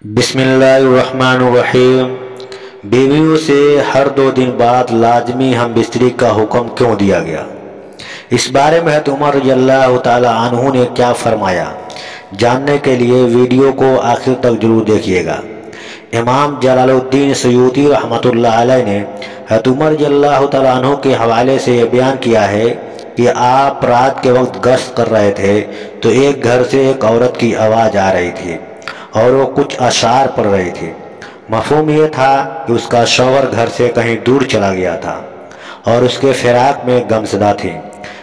बिस्मिल्लाहिर्रहमानिर्रहीम। बीवियों से हर 2 दिन बाद लाजमी हम बिस्तरी का हुक्म क्यों दिया गया? इस बारे में हज़रत उमर रज़ियल्लाहु ताला अन्हु ने क्या फरमाया, जानने के लिए वीडियो को आखिर तक जरूर देखिएगा। इमाम जलालुद्दीन सयूती रहमतुल्लाह अलैह ने हज़रत उमर रज़ियल्लाहु ताला अन्हु के हवाले से यह बयान किया है कि आप रात के वक्त गश्त कर रहे थे तो एक घर से एक औरत की आवाज़ आ रही थी और वो कुछ अशार पढ़ रही थी। मफ़हूम ये था कि उसका शौहर घर से कहीं दूर चला गया था और उसके फिराक में गमज़दा थी।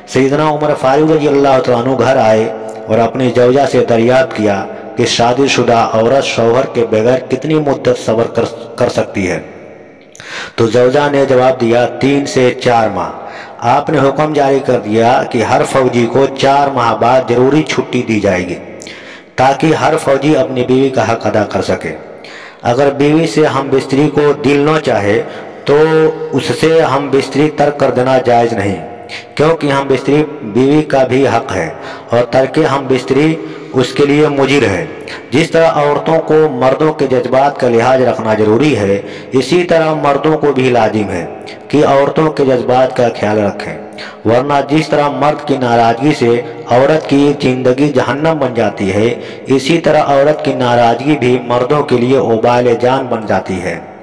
सैयदना उमर फारूक रज़ियल्लाहु तआला अन्हु घर आए और अपनी ज़ौजा से दरियाफ्त किया कि शादीशुदा औरत शौहर के बगैर कितनी मुद्दत सब्र कर सकती है। तो ज़ौजा ने जवाब दिया, 3 से 4 माह। आपने हुक्म जारी कर दिया कि हर फौजी को 4 माह बाद ज़रूरी छुट्टी दी जाएगी ताकि हर फौजी अपनी बीवी का हक अदा कर सके। अगर बीवी से हम बिस्तरी को दिल न चाहे तो उससे हम बिस्तरी तर्क कर देना जायज़ नहीं, क्योंकि हम बिस्तरी बीवी का भी हक है और तर्क हम बिस्तरी उसके लिए मुजिर है। जिस तरह औरतों को मर्दों के जज्बात का लिहाज रखना ज़रूरी है, इसी तरह मर्दों को भी लाजिम है कि औरतों के जज्बात का ख्याल रखें, वरना जिस तरह मर्द की नाराज़गी से औरत की ज़िंदगी जहन्नम बन जाती है, इसी तरह औरत की नाराज़गी भी मर्दों के लिए उबाल जान बन जाती है।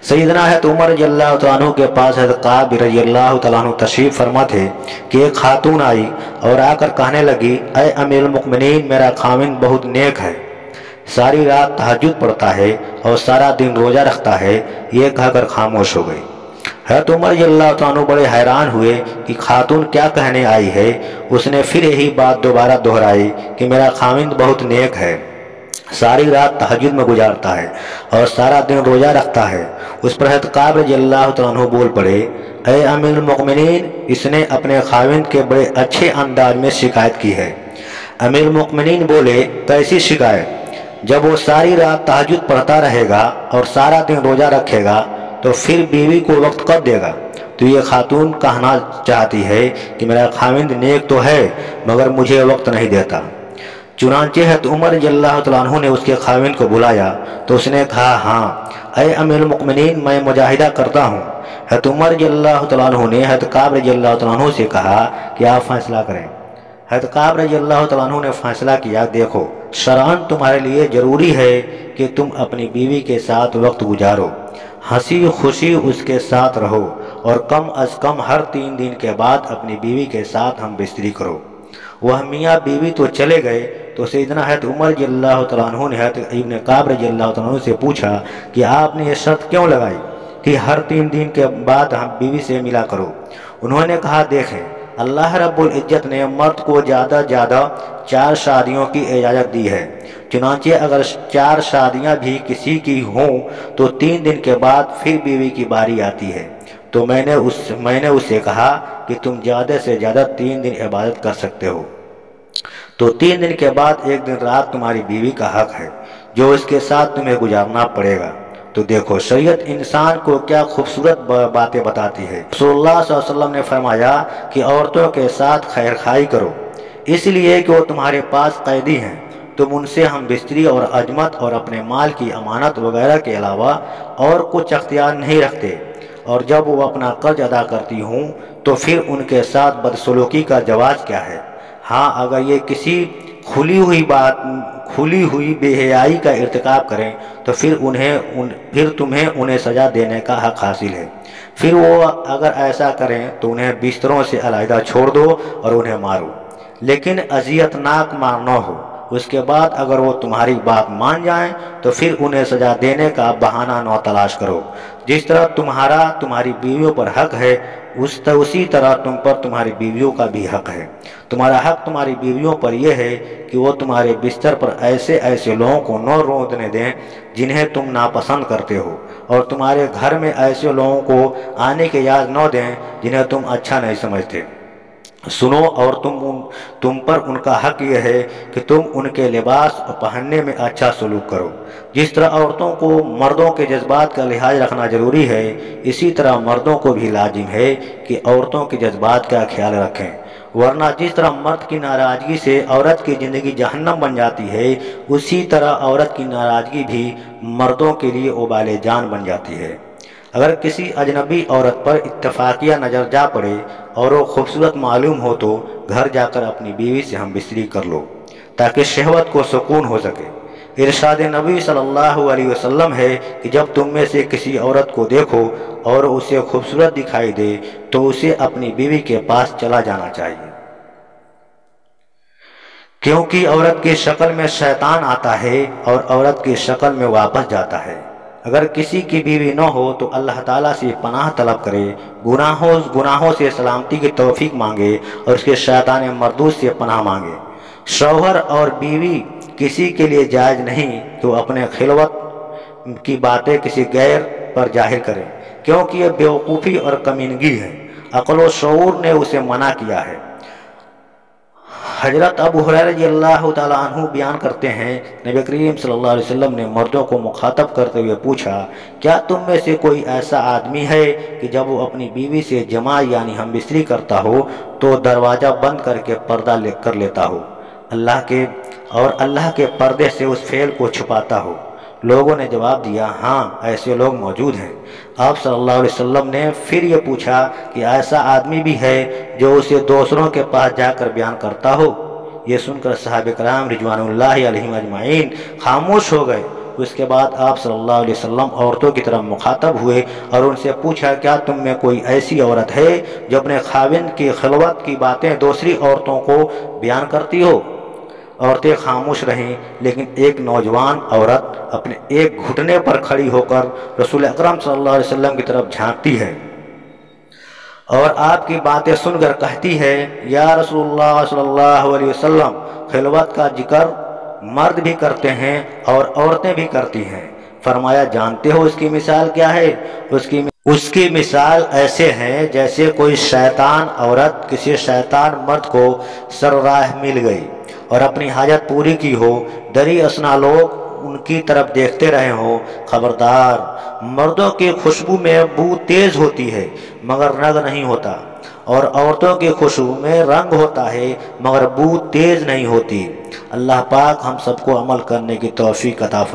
सैयदना हज़रत उमर रज़ियल्लाहु तआला अन्हु के पास हज़रत काब रज़ियल्लाहु तआला अन्हु तशरीफ़ फरमा थे कि एक खातून आई और आकर कहने लगी, ऐ अमीरुल मुमिनीन, मेरा खाविंद बहुत नेक है, सारी रात तहज्जुद पढ़ता है और सारा दिन रोज़ा रखता है। ये कहकर खामोश हो गई। हज़रत उमर रज़ियल्लाहु तआला अन्हु बड़े हैरान हुए कि खातून क्या कहने आई है। उसने फिर यही बात दोबारा दोहराई कि मेरा खाविंद बहुत नेक है, सारी रात तहज्जुद में गुजारता है और सारा दिन रोज़ा रखता है। उस पर हज़रत काब रज़ियल्लाहु तआला अन्हु बोल पड़े, ऐ अमीरुल मुमिनीन, इसने अपने खाविंद के बड़े अच्छे अंदाज में शिकायत की है। अमीरुल मुमिनीन बोले, कैसी शिकायत? जब वो सारी रात तहज्जुद पढ़ता रहेगा और सारा दिन रोज़ा रखेगा तो फिर बीवी को वक्त कब देगा? तो ये खातून कहना चाहती है कि मेरा खाविंद नेक तो है मगर मुझे वक्त नहीं देता। चुनांचे हज़रत उमर रज़ियल्लाहु तआला अन्हु ने उसके खाविंद को बुलाया तो उसने कहा, हाँ ऐ अमीरुल मुमिनीन, मैं मुजाहिदा करता हूँ। हज़रत उमर रज़ियल्लाहु तआला अन्हु ने हज़रत काब रज़ियल्लाहु तआला अन्हु से कहा कि आप फैसला करें। हज़रत काब रज़ियल्लाहु तआला अन्हु ने फैसला किया, देखो शरअन तुम्हारे लिए ज़रूरी है कि तुम अपनी बीवी के साथ वक्त गुजारो, हंसी खुशी उसके साथ रहो और कम अज़ कम हर 3 दिन के बाद अपनी बीवी के साथ हम बिस्तरी करो। वह मियाँ बीवी तो चले गए तो सैयदना हज़रत उमर रज़ियल्लाहु तआला अन्हु ने हज़रत इब्न काब रज़ियल्लाहु तआला अन्हु से पूछा कि आपने ये शर्त क्यों लगाई कि हर 3 दिन के बाद हम बीवी से मिला करो? उन्होंने कहा, देखें अल्लाह रब्बुल इज़्ज़त ने मर्द को ज़्यादा 4 शादियों की इजाज़त दी है। चुनांचे अगर 4 शादियाँ भी किसी की हों तो 3 दिन के बाद फिर बीवी की बारी आती है। तो मैंने उससे कहा कि तुम ज़्यादा से ज़्यादा 3 दिन इबादत कर सकते हो, तो 3 दिन के बाद एक दिन रात तुम्हारी बीवी का हक है जो इसके साथ तुम्हें गुजारना पड़ेगा। तो देखो शरीयत इंसान को क्या खूबसूरत बातें बताती है। रसूलुल्लाह सल्लल्लाहु अलैहि वसल्लम ने फरमाया कि औरतों के साथ खैर खाई करो, इसलिए कि वो तुम्हारे पास कैदी हैं, तुम उनसे हम बिस्तरी और अजमत और अपने माल की अमानत वगैरह के अलावा और कुछ अख्तियार नहीं रखते, और जब वो अपना कर्ज अदा करती हूँ तो फिर उनके साथ बदसलूकी का जवाज़ क्या है? हाँ, अगर ये किसी खुली हुई बेहयाई का इर्तिकाब करें तो फिर तुम्हें उन्हें सज़ा देने का हक हासिल है। फिर वो अगर ऐसा करें तो उन्हें बिस्तरों से अलहदा छोड़ दो और उन्हें मारो, लेकिन अजियतनाक मार न हो। उसके बाद अगर वो तुम्हारी बात मान जाएं तो फिर उन्हें सज़ा देने का बहाना न तलाश करो। जिस तरह तुम्हारी बीवियों पर हक है उसी तरह तुम पर तुम्हारी बीवियों का भी हक है। तुम्हारा हक तुम्हारी बीवियों पर यह है कि वो तुम्हारे बिस्तर पर ऐसे लोगों को न रोंदने दें जिन्हें तुम नापसंद करते हो, और तुम्हारे घर में ऐसे लोगों को आने की इजाज़त न दें जिन्हें तुम अच्छा नहीं समझते। सुनो, और तुम पर उनका हक यह है कि तुम उनके लिबास और पहनने में अच्छा सलूक करो। जिस तरह औरतों को मर्दों के जज्बात का लिहाज रखना ज़रूरी है, इसी तरह मर्दों को भी लाजिम है कि औरतों के जज्बात का ख्याल रखें, वरना जिस तरह मर्द की नाराज़गी से औरत की ज़िंदगी जहन्नम बन जाती है, उसी तरह औरत की नाराज़गी भी मर्दों के लिए उबाले जान बन जाती है। अगर किसी अजनबी औरत पर इत्तफाकिया नज़र जा पड़े और वो खूबसूरत मालूम हो तो घर जाकर अपनी बीवी से हम बिस्तरी कर लो, ताकि शहवत को सुकून हो सके। इरशाद नबी सल्लल्लाहु अलैहि वसल्लम है कि जब तुम में से किसी औरत को देखो और उसे खूबसूरत दिखाई दे तो उसे अपनी बीवी के पास चला जाना चाहिए, क्योंकि औरत की शक्ल में शैतान आता है और औरत की शक्ल में वापस जाता है। अगर किसी की बीवी न हो तो अल्लाह ताला से पनाह तलब करे, गुनाहों से सलामती की तौफीक मांगे और उसके शैतान मरदूद से पनाह मांगे। शौहर और बीवी किसी के लिए जायज़ नहीं कि वो अपने खिलवत की बातें किसी गैर पर जाहिर करें, क्योंकि यह बेवकूफ़ी और कमीनगी है। अक़ल व शऊर ने उसे मना किया है। हजरत अबू हुरैरा रज़ियल्लाहु ताला अन्हु बयान करते हैं, नबी करीम सल्लल्लाहु अलैहि वसल्लम ने मर्दों को मुखातब करते हुए पूछा, क्या तुम में से कोई ऐसा आदमी है कि जब वो अपनी बीवी से जमा यानी हम बिस्तरी करता हो तो दरवाज़ा बंद करके पर्दा कर लेता हो, अल्लाह के पर्दे से उस फेल को छुपाता हो? लोगों ने जवाब दिया, हाँ, ऐसे लोग मौजूद हैं। आप सल्लल्लाहु अलैहि वसल्लम ने फिर ये पूछा कि ऐसा आदमी भी है जो उसे दूसरों के पास जाकर बयान करता हो? ये सुनकर सहाबे कराम रिज़वानुल्लाहि अलैहिम अजमाइन खामोश हो गए। उसके बाद आप सल्लल्लाहु अलैहि वसल्लम औरतों की तरफ मुखातब हुए और उनसे पूछा, क्या तुम में कोई ऐसी औरत है जो अपने खाविंद की खिलवत की बातें दूसरी औरतों को बयान करती हो? औरतें खामोश रहें, लेकिन एक नौजवान औरत अपने एक घुटने पर खड़ी होकर रसूल अकरम सल्लल्लाहु अलैहि वसल्लम की तरफ झांकती है और आपकी बातें सुनकर कहती है, या रसूलुल्लाह सल्लल्लाहु अलैहि वसल्लम, खिलवत का जिक्र मर्द भी करते हैं और औरतें भी करती हैं। फरमाया, जानते हो उसकी मिसाल क्या है? उसकी मिसाल ऐसे हैं जैसे कोई शैतान औरत किसी शैतान मर्द को सरराह मिल गई और अपनी हाजत पूरी की हो, दरी असना लोग उनकी तरफ देखते रहे हो। खबरदार, मर्दों की खुशबू में बू तेज होती है मगर रंग नहीं होता, और औरतों की खुशबू में रंग होता है मगर बू तेज नहीं होती। अल्लाह पाक हम सबको अमल करने की तौफीक अता फरमाए।